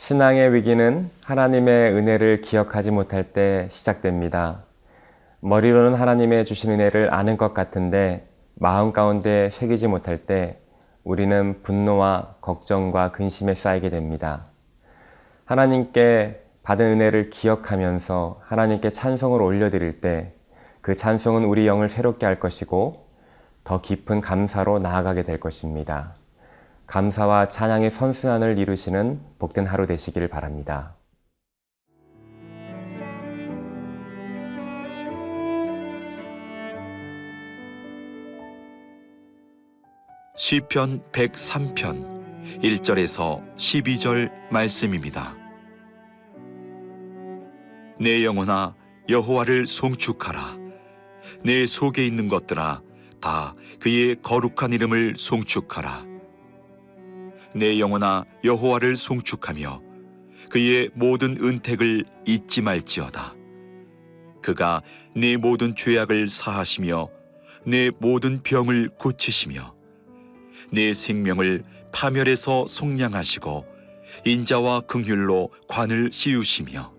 신앙의 위기는 하나님의 은혜를 기억하지 못할 때 시작됩니다. 머리로는 하나님의 주신 은혜를 아는 것 같은데 마음 가운데 새기지 못할 때 우리는 분노와 걱정과 근심에 쌓이게 됩니다. 하나님께 받은 은혜를 기억하면서 하나님께 찬송을 올려드릴 때 그 찬송은 우리 영을 새롭게 할 것이고 더 깊은 감사로 나아가게 될 것입니다. 감사와 찬양의 선순환을 이루시는 복된 하루 되시기를 바랍니다. 시편 103편 1절에서 12절 말씀입니다. 내 영혼아 여호와를 송축하라. 내 속에 있는 것들아 다 그의 거룩한 이름을 송축하라. 내 영혼아 여호와를 송축하며 그의 모든 은택을 잊지 말지어다. 그가 네 모든 죄악을 사하시며 내 모든 병을 고치시며 내 생명을 파멸에서 속량하시고 인자와 긍휼로 관을 씌우시며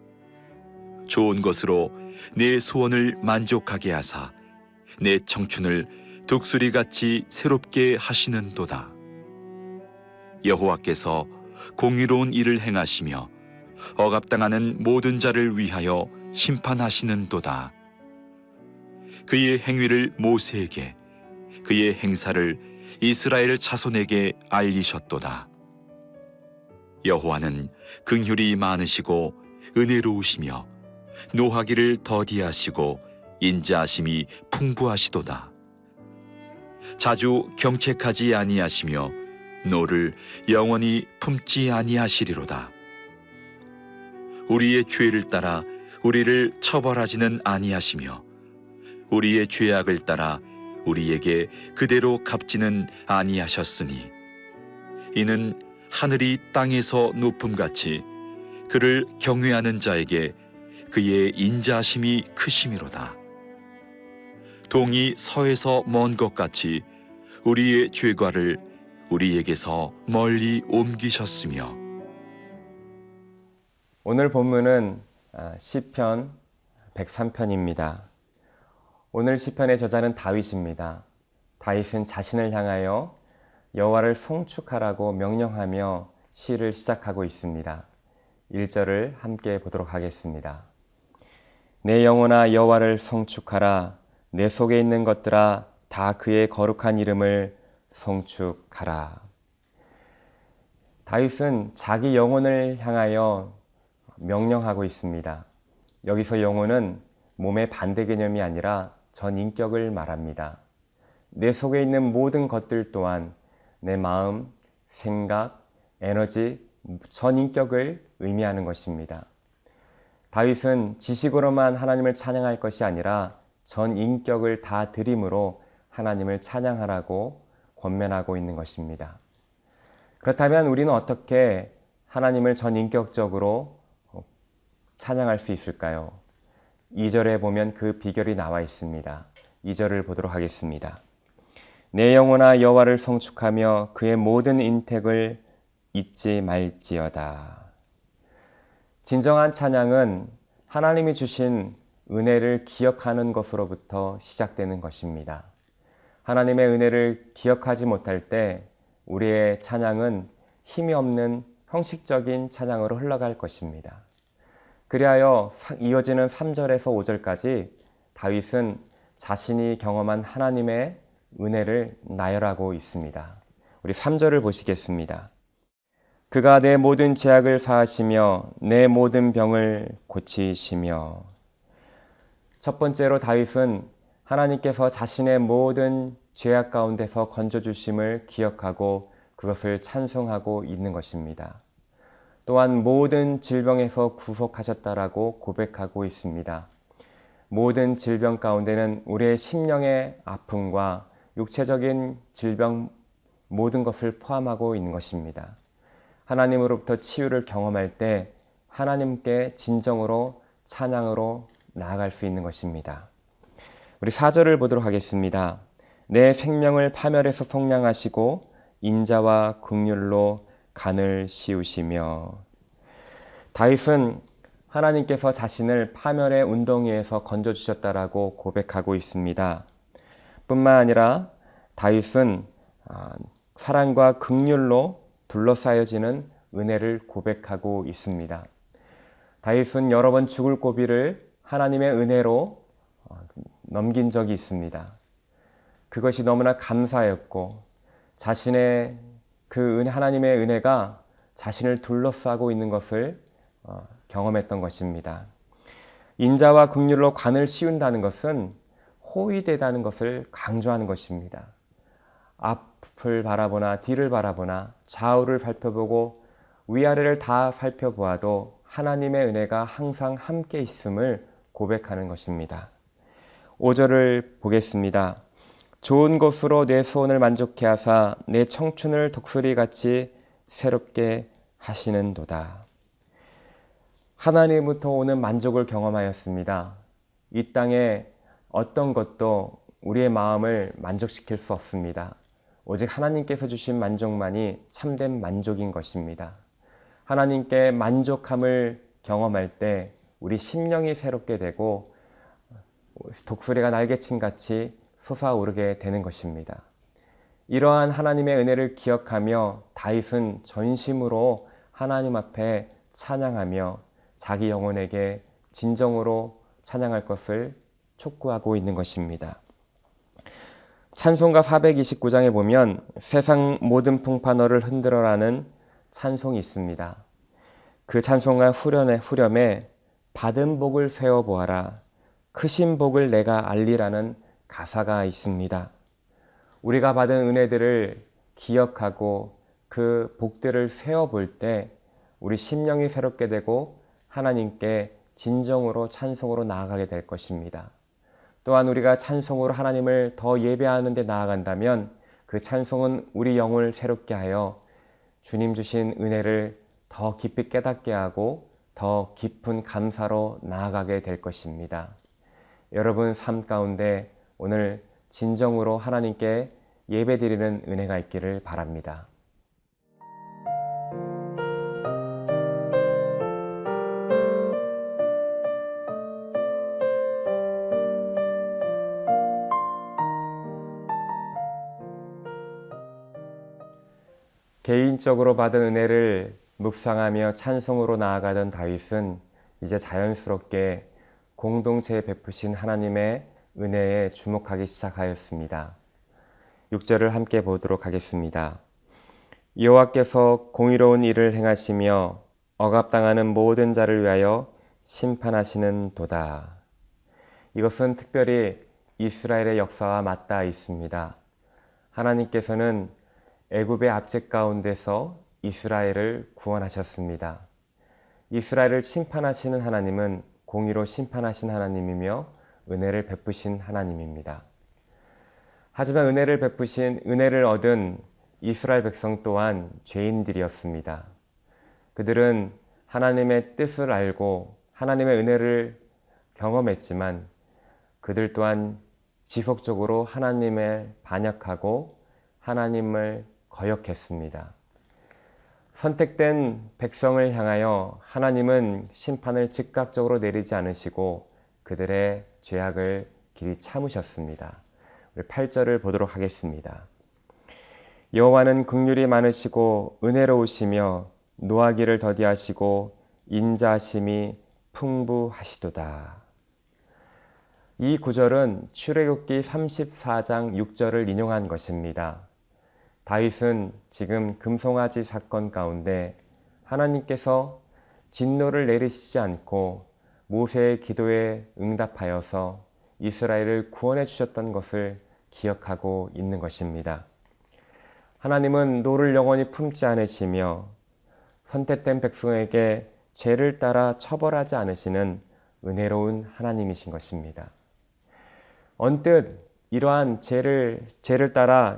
좋은 것으로 내 소원을 만족하게 하사 내 청춘을 독수리같이 새롭게 하시는도다. 여호와께서 공의로운 일을 행하시며 억압당하는 모든 자를 위하여 심판하시는도다. 그의 행위를 모세에게 그의 행사를 이스라엘 자손에게 알리셨도다. 여호와는 긍휼이 많으시고 은혜로우시며 노하기를 더디하시고 인자하심이 풍부하시도다. 자주 경책하지 아니하시며 노를 영원히 품지 아니하시리로다. 우리의 죄를 따라 우리를 처벌하지는 아니하시며 우리의 죄악을 따라 우리에게 그대로 갚지는 아니하셨으니 이는 하늘이 땅에서 높음같이 그를 경외하는 자에게 그의 인자하심이 크심이로다. 동이 서에서 먼 것 같이 우리의 죄과를 우리에게서 멀리 옮기셨으며. 오늘 본문은 시편 103편입니다. 오늘 시편의 저자는 다윗입니다. 다윗은 자신을 향하여 여호와를 송축하라고 명령하며 시를 시작하고 있습니다. 1절을 함께 보도록 하겠습니다. 내 영혼아 여호와를 송축하라. 내 속에 있는 것들아 다 그의 거룩한 이름을 송축하라. 다윗은 자기 영혼을 향하여 명령하고 있습니다. 여기서 영혼은 몸의 반대 개념이 아니라 전 인격을 말합니다. 내 속에 있는 모든 것들 또한 내 마음, 생각, 에너지, 전 인격을 의미하는 것입니다. 다윗은 지식으로만 하나님을 찬양할 것이 아니라 전 인격을 다 드림으로 하나님을 찬양하라고 권면하고 있는 것입니다. 그렇다면 우리는 어떻게 하나님을 전 인격적으로 찬양할 수 있을까요? 2절에 보면 그 비결이 나와 있습니다. 2절을 보도록 하겠습니다. 내 영혼아 여호와를 송축하며 그의 모든 인택을 잊지 말지어다. 진정한 찬양은 하나님이 주신 은혜를 기억하는 것으로부터 시작되는 것입니다. 하나님의 은혜를 기억하지 못할 때 우리의 찬양은 힘이 없는 형식적인 찬양으로 흘러갈 것입니다. 그리하여 이어지는 3절에서 5절까지 다윗은 자신이 경험한 하나님의 은혜를 나열하고 있습니다. 우리 3절을 보시겠습니다. 그가 내 모든 죄악을 사하시며 내 모든 병을 고치시며. 첫 번째로 다윗은 하나님께서 자신의 모든 죄악 가운데서 건져주심을 기억하고 그것을 찬송하고 있는 것입니다. 또한 모든 질병에서 구속하셨다라고 고백하고 있습니다. 모든 질병 가운데는 우리의 심령의 아픔과 육체적인 질병 모든 것을 포함하고 있는 것입니다. 하나님으로부터 치유를 경험할 때 하나님께 진정으로 찬양으로 나아갈 수 있는 것입니다. 우리 4절을 보도록 하겠습니다. 내 생명을 파멸에서 속량하시고 인자와 긍휼로 간을 씌우시며. 다윗은 하나님께서 자신을 파멸의 운동위에서 건져주셨다라고 고백하고 있습니다. 뿐만 아니라 다윗은 사랑과 긍휼로 둘러싸여지는 은혜를 고백하고 있습니다. 다윗은 여러 번 죽을 고비를 하나님의 은혜로 넘긴 적이 있습니다. 그것이 너무나 감사였고 자신의 그 하나님의 은혜가 자신을 둘러싸고 있는 것을 경험했던 것입니다. 인자와 긍휼로 관을 씌운다는 것은 호위되다는 것을 강조하는 것입니다. 앞을 바라보나 뒤를 바라보나 좌우를 살펴보고 위아래를 다 살펴보아도 하나님의 은혜가 항상 함께 있음을 고백하는 것입니다. 5절을 보겠습니다. 좋은 것으로 내 소원을 만족케 하사 내 청춘을 독수리같이 새롭게 하시는도다. 하나님부터 오는 만족을 경험하였습니다. 이 땅에 어떤 것도 우리의 마음을 만족시킬 수 없습니다. 오직 하나님께서 주신 만족만이 참된 만족인 것입니다. 하나님께 만족함을 경험할 때 우리 심령이 새롭게 되고 독수리가 날개친 같이 솟아오르게 되는 것입니다. 이러한 하나님의 은혜를 기억하며 다윗은 전심으로 하나님 앞에 찬양하며 자기 영혼에게 진정으로 찬양할 것을 촉구하고 있는 것입니다. 찬송가 429장에 보면 세상 모든 풍파 너를 흔들어라는 찬송이 있습니다. 그 찬송가 후렴에 받은 복을 세어보아라 크신 복을 내가 알리라는 가사가 있습니다. 우리가 받은 은혜들을 기억하고 그 복들을 세어볼 때 우리 심령이 새롭게 되고 하나님께 진정으로 찬송으로 나아가게 될 것입니다. 또한 우리가 찬송으로 하나님을 더 예배하는 데 나아간다면 그 찬송은 우리 영혼을 새롭게 하여 주님 주신 은혜를 더 깊이 깨닫게 하고 더 깊은 감사로 나아가게 될 것입니다. 여러분 삶 가운데 오늘 진정으로 하나님께 예배드리는 은혜가 있기를 바랍니다. 개인적으로 받은 은혜를 묵상하며 찬송으로 나아가던 다윗은 이제 자연스럽게 공동체에 베푸신 하나님의 은혜에 주목하기 시작하였습니다. 6절을 함께 보도록 하겠습니다. 여호와께서 공의로운 일을 행하시며 억압당하는 모든 자를 위하여 심판하시는 도다. 이것은 특별히 이스라엘의 역사와 맞닿아 있습니다. 하나님께서는 애굽의 압제 가운데서 이스라엘을 구원하셨습니다. 이스라엘을 심판하시는 하나님은 공의로 심판하신 하나님이며 은혜를 베푸신 하나님입니다. 하지만 은혜를 얻은 이스라엘 백성 또한 죄인들이었습니다. 그들은 하나님의 뜻을 알고 하나님의 은혜를 경험했지만 그들 또한 지속적으로 하나님을 반역하고 하나님을 거역했습니다. 선택된 백성을 향하여 하나님은 심판을 즉각적으로 내리지 않으시고 그들의 죄악을 길이 참으셨습니다. 우리 8절을 보도록 하겠습니다. 여호와는 긍휼이 많으시고 은혜로우시며 노하기를 더디하시고 인자하심이 풍부하시도다. 이 구절은 출애굽기 34장 6절을 인용한 것입니다. 다윗은 지금 금송아지 사건 가운데 하나님께서 진노를 내리시지 않고 모세의 기도에 응답하여서 이스라엘을 구원해 주셨던 것을 기억하고 있는 것입니다. 하나님은 노를 영원히 품지 않으시며 선택된 백성에게 죄를 따라 처벌하지 않으시는 은혜로운 하나님이신 것입니다. 언뜻 이러한 죄를 따라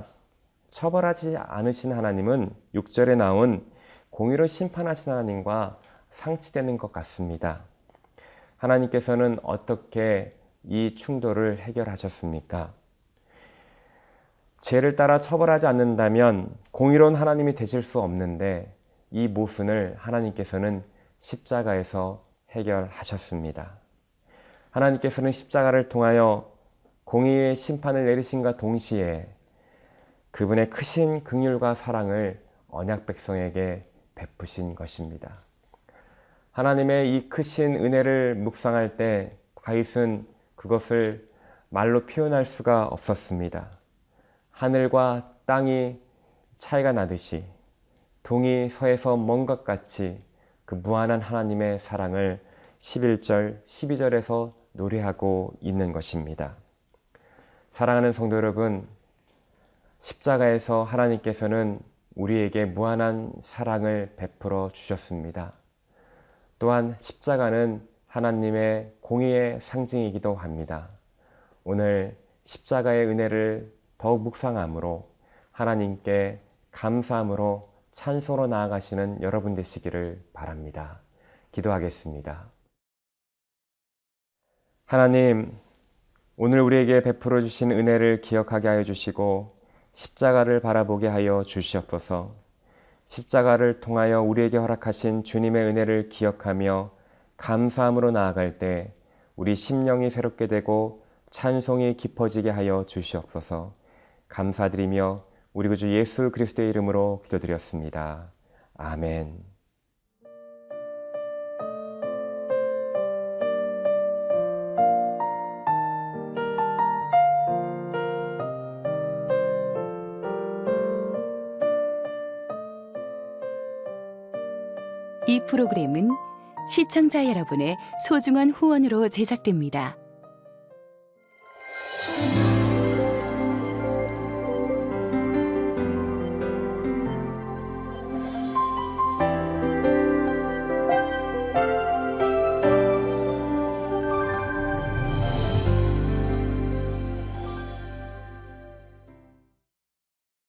처벌하지 않으신 하나님은 6절에 나온 공의로 심판하신 하나님과 상치되는 것 같습니다. 하나님께서는 어떻게 이 충돌을 해결하셨습니까? 죄를 따라 처벌하지 않는다면 공의로운 하나님이 되실 수 없는데 이 모순을 하나님께서는 십자가에서 해결하셨습니다. 하나님께서는 십자가를 통하여 공의의 심판을 내리심과 동시에 그분의 크신 긍휼과 사랑을 언약 백성에게 베푸신 것입니다. 하나님의 이 크신 은혜를 묵상할 때 다윗은 그것을 말로 표현할 수가 없었습니다. 하늘과 땅이 차이가 나듯이 동이 서에서 먼 것 같이 그 무한한 하나님의 사랑을 11절, 12절에서 노래하고 있는 것입니다. 사랑하는 성도 여러분, 십자가에서 하나님께서는 우리에게 무한한 사랑을 베풀어 주셨습니다. 또한 십자가는 하나님의 공의의 상징이기도 합니다. 오늘 십자가의 은혜를 더욱 묵상함으로 하나님께 감사함으로 찬송으로 나아가시는 여러분 되시기를 바랍니다. 기도하겠습니다. 하나님, 오늘 우리에게 베풀어 주신 은혜를 기억하게 하여 주시고 십자가를 바라보게 하여 주시옵소서. 십자가를 통하여 우리에게 허락하신 주님의 은혜를 기억하며 감사함으로 나아갈 때 우리 심령이 새롭게 되고 찬송이 깊어지게 하여 주시옵소서. 감사드리며 우리 구주 예수 그리스도의 이름으로 기도드렸습니다. 아멘. 이 프로그램은 시청자 여러분의 소중한 후원으로 제작됩니다.